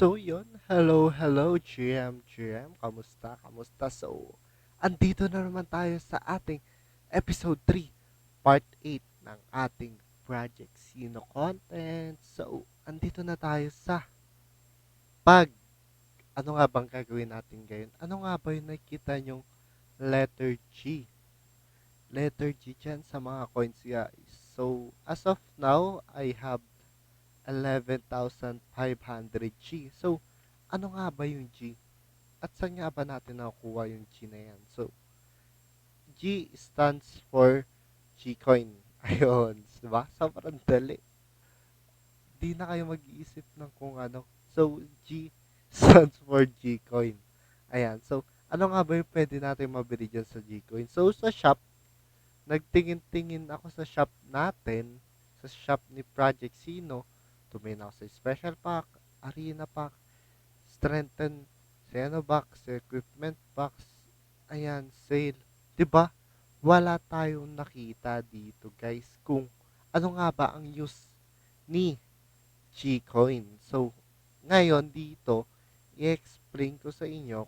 So yun, hello GM, kamusta? So, andito na naman tayo sa ating episode 3, part 8 ng ating Project Sino content. So, andito na tayo sa pag, ano nga bang gagawin natin ngayon? Ano nga ba yung nakikita nyong letter G? Letter G dyan sa mga coins guys. So, as of now, I have 11,500 G. So, ano nga ba yung G? At saan nga ba natin nakukuha yung G na yan? So, G stands for Gcoin. Ayun, di ba? Sobrang dali. Di na kayo mag-iisip ng kung ano. So, G stands for Gcoin. Ayan, so, ano nga ba yung pwede natin mabili dyan sa Gcoin? So, sa shop, nagtingin-tingin ako sa shop natin, sa shop ni Project Sino. Tumingin ako sa special pack, arena pack, strengthen, Xenobox, equipment box, ayan, sale. 'Di ba? Wala tayong nakita dito, guys, kung ano nga ba ang use ni Gcoin. So, ngayon dito, i-explain ko sa inyo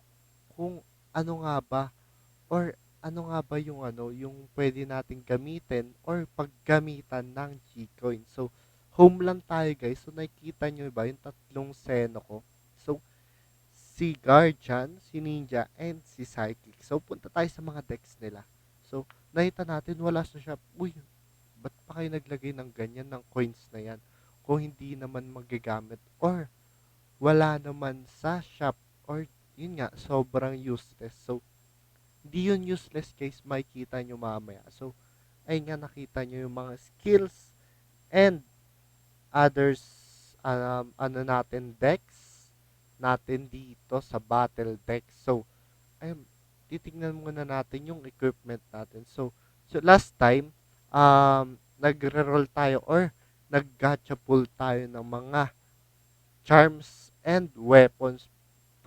kung ano nga ba or ano nga ba yung yung pwede nating gamitin or paggamitan ng Gcoin. So, home lang tayo, guys. So, nakikita nyo ba yung tatlong seno ko? So, si Guardian, si Ninja, and si Psychic. So, punta tayo sa mga decks nila. So, nakita natin wala sa shop. Uy, ba't pa kayo naglagay ng ganyan, ng coins na yan? Kung hindi naman magagamit or wala naman sa shop or yun nga, sobrang useless. So, hindi yun useless guys, makikita nyo mamaya. So, ay nga nakita nyo yung mga skills and others natin decks natin dito sa battle deck. So, ay titingnan muna natin yung equipment natin. So last time nagre-roll tayo or nag-gacha pull tayo ng mga charms and weapons.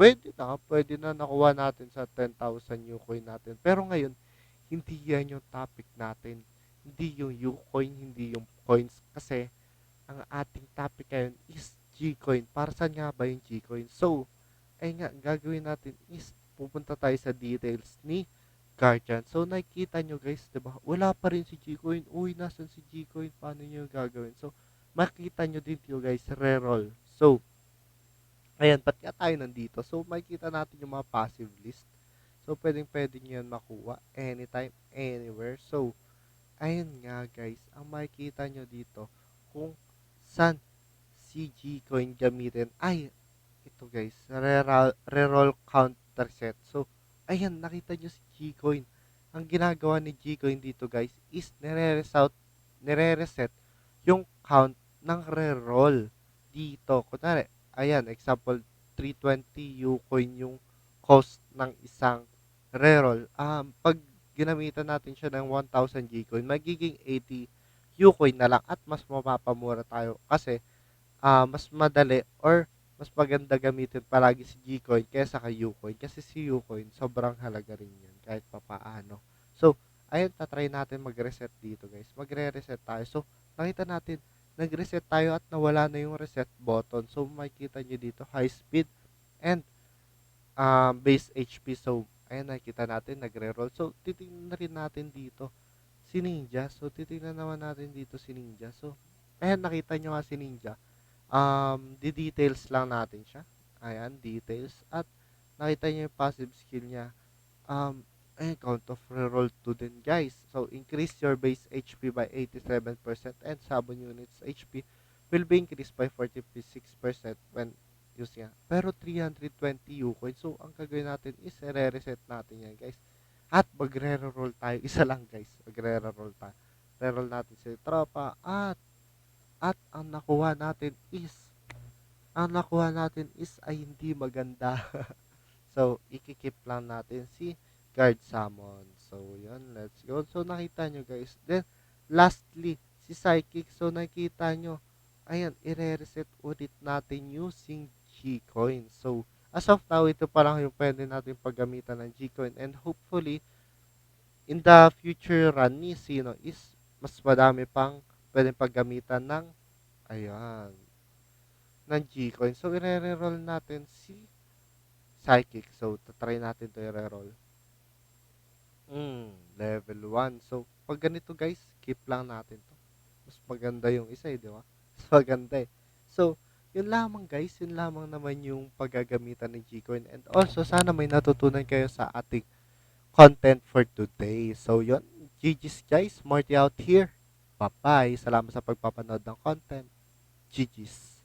Pwede na nakuha natin sa 10,000 Ucoin natin. Pero ngayon, hindi yan yung topic natin. Hindi yung Ucoin, hindi yung coins. Kasi, ang ating topic ngayon is Gcoin. Para saan nga ba yung Gcoin? So, ay nga, gagawin natin is pupunta tayo sa details ni Guardian. So, nakikita nyo guys, diba? Wala pa rin si Gcoin. Uy, nasan si Gcoin? Paano nyo gagawin? So, makikita nyo din dito guys, reroll. So, ayan, ba't nga tayo nandito? So, makikita natin yung mga passive list. So, pwedeng-pwede nyo yan makuha anytime, anywhere. So, ayun nga guys, ang makikita nyo dito kung saan si Gcoin gamitin ay ito guys, reroll counter set. So, ayan, nakita nyo si Gcoin. Ang ginagawa ni Gcoin dito guys is nire-reset yung count ng reroll dito. Kunwari, ayan, example, 320 Ucoin yung cost ng isang reroll. Pag ginamitan natin siya ng 1,000 Gcoin, magiging 80 Ucoin na lang at mas mapapamura tayo kasi mas madali or mas maganda gamitin palagi si Gcoin kaysa kay Ucoin. Kasi si Ucoin, sobrang halaga rin yan kahit papaano. So, ayun, tatry natin mag-reset dito guys. Magre-reset tayo. So, nakita natin, nag-reset tayo at nawala na yung reset button. So, makikita nyo dito, high speed and base HP. So, ayun, nakikita natin, nagre-roll. So, titingnan rin natin dito si Ninja. So, titingnan naman natin dito si Ninja. So, ayun, nakita nyo nga si Ninja. Di-details lang natin siya. Ayan, details. At nakita niyo yung passive skill niya. Count of reroll 2 din, guys. So, increase your base HP by 87% and summon units HP will be increased by 46% when use niya. Pero 320 Ucoin. So, ang gagawin natin is re-reset natin yan, guys. At magre-roll tayo. Isa lang, guys. Magre-roll tayo. Reroll natin sa tropa. At ang nakuha natin is ay hindi maganda. So, ikikip lang natin si guard summon. So, yun, let's go. So, nakita nyo guys. Then, lastly, si psychic. So, nakita nyo, ayan, i-reset ulit natin using Gcoin. So, as of now, ito pa lang yung pwede natin paggamitan ng Gcoin. And hopefully, in the future run ni Sino is mas madami pang Pwede paggamitan ng, ayan, ng Gcoin. So, i-reroll natin si Psychic. So, tatry natin to i-reroll. Level 1. So, pag ganito guys, keep lang natin to. Mas maganda yung isa eh, di ba? Mas maganda eh. So, yun lamang guys, yun lamang naman yung paggagamitan ng Gcoin. And also, sana may natutunan kayo sa ating content for today. So, yun. GG's guys, Morty out here. Bye-bye. Salamat sa pagpapanood ng content. GG's.